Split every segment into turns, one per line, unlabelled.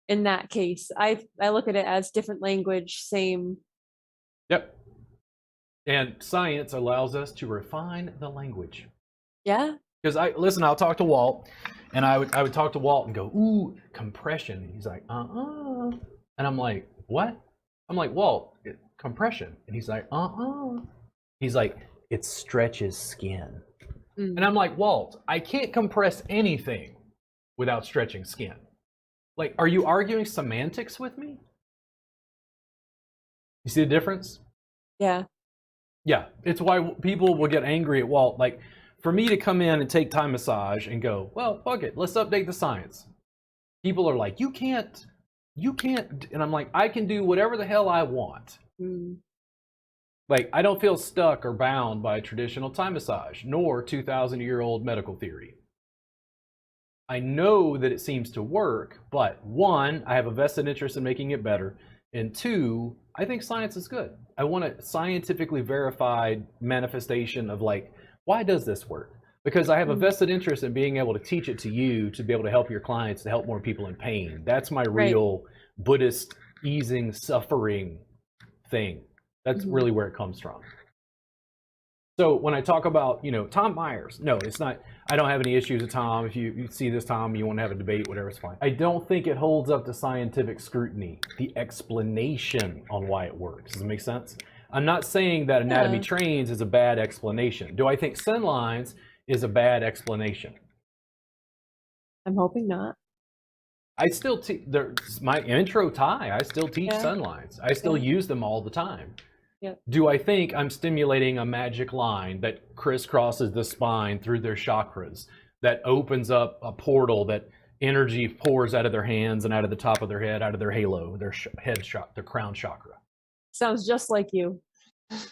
in that case. I look at it as different language, same.
Yep. And science allows us to refine the language.
Yeah.
Because I'll talk to Walt, and I would talk to Walt and go, ooh, compression. And he's like, and I'm like, what? I'm like, Walt, compression. And he's like, He's like, it stretches skin. And I'm like, Walt, I can't compress anything without stretching skin. Like, are you arguing semantics with me? You see the difference?
Yeah.
Yeah, it's why people will get angry at Walt. Like, for me to come in and take time massage and go, well, fuck it, let's update the science. People are like, you can't. And I'm like, I can do whatever the hell I want. Like, I don't feel stuck or bound by traditional time massage, nor 2,000-year-old medical theory. I know that it seems to work, but one, I have a vested interest in making it better. And two, I think science is good. I want a scientifically verified manifestation of like, why does this work? Because I have a vested interest in being able to teach it to you to be able to help your clients, to help more people in pain. That's my real Buddhist easing suffering thing. That's really where it comes from. So when I talk about, Tom Myers, no, it's not, I don't have any issues with Tom. If you see this, Tom, you want to have a debate, whatever, it's fine. I don't think it holds up to scientific scrutiny, the explanation on why it works. Does it make sense? I'm not saying that anatomy trains is a bad explanation. Do I think sun lines is a bad explanation?
I'm hoping not.
I still teach, my intro Thai, I still teach sun lines. I still use them all the time. Do I think I'm stimulating a magic line that crisscrosses the spine through their chakras, that opens up a portal that energy pours out of their hands and out of the top of their head, out of their halo, their their crown chakra?
Sounds just like you.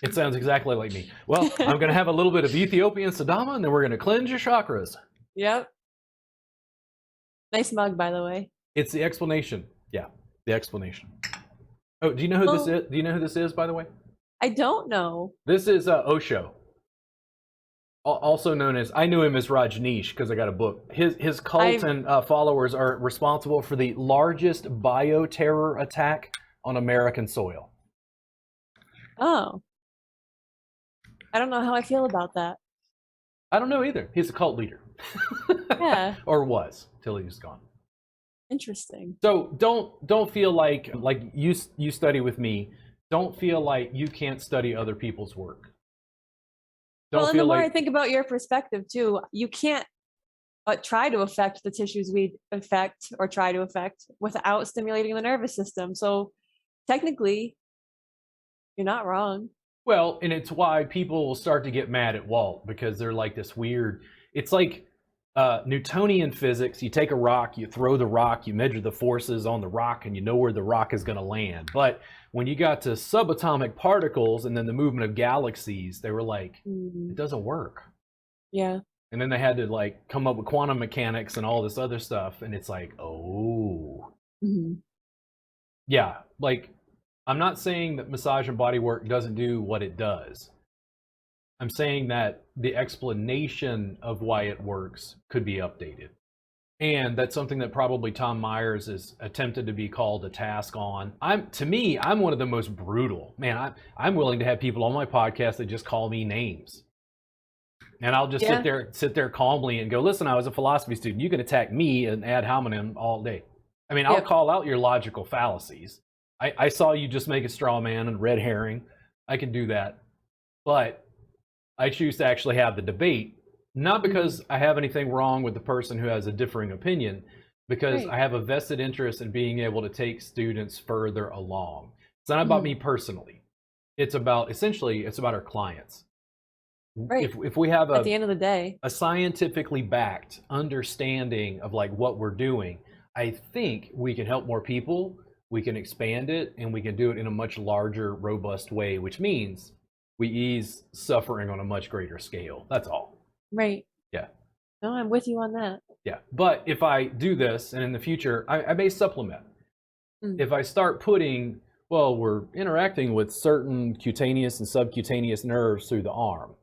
It sounds exactly like me. Well, I'm going to have a little bit of Ethiopian Sadama, and then we're going to cleanse your chakras.
Yep. Nice mug, by the way.
It's the explanation. Yeah, the explanation. Oh, do you know who this is? Do you know who this is, by the way?
I don't know.
This is Osho, also known as, I knew him as Rajneesh because I got a book. His cult and followers are responsible for the largest bioterror attack on American soil.
Oh. I don't know how I feel about that.
I don't know either. He's a cult leader.
Yeah.
Or was, till he was gone.
Interesting.
So don't feel like you study with me. Don't feel like you can't study other people's work.
And the more I think about your perspective too, you can't try to affect the tissues we affect or try to affect without stimulating the nervous system. So technically, you're not wrong.
Well, and it's why people will start to get mad at Walt, because they're like this weird, it's like Newtonian physics. You take a rock, you throw the rock, you measure the forces on the rock, and you know where the rock is going to land. But when you got to subatomic particles and then the movement of galaxies, they were like, it doesn't work.
Yeah.
And then they had to like come up with quantum mechanics and all this other stuff. And it's like, yeah, like, I'm not saying that massage and body work doesn't do what it does. I'm saying that the explanation of why it works could be updated. And that's something that probably Tom Myers is attempted to be called a task on. To me, I'm one of the most brutal. Man, I'm willing to have people on my podcast that just call me names. And I'll just sit there calmly and go, listen, I was a philosophy student. You can attack me and ad hominem all day. I mean, I'll call out your logical fallacies. I saw you just make a straw man and red herring. I can do that. But I choose to actually have the debate, not because I have anything wrong with the person who has a differing opinion, because I have a vested interest in being able to take students further along. It's not about me personally. It's about, essentially, it's about our clients.
Right.
If we have
at the end of the day,
a scientifically backed understanding of like what we're doing, I think we can help more people. We can expand it, and we can do it in a much larger, robust way, which means we ease suffering on a much greater scale. That's all.
Right.
Yeah.
No, I'm with you on that.
Yeah. But if I do this, and in the future, I may supplement. If I start putting, well, we're interacting with certain cutaneous and subcutaneous nerves through the arm,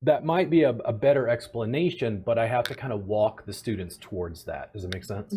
that might be a better explanation, but I have to kind of walk the students towards that. Does it make sense?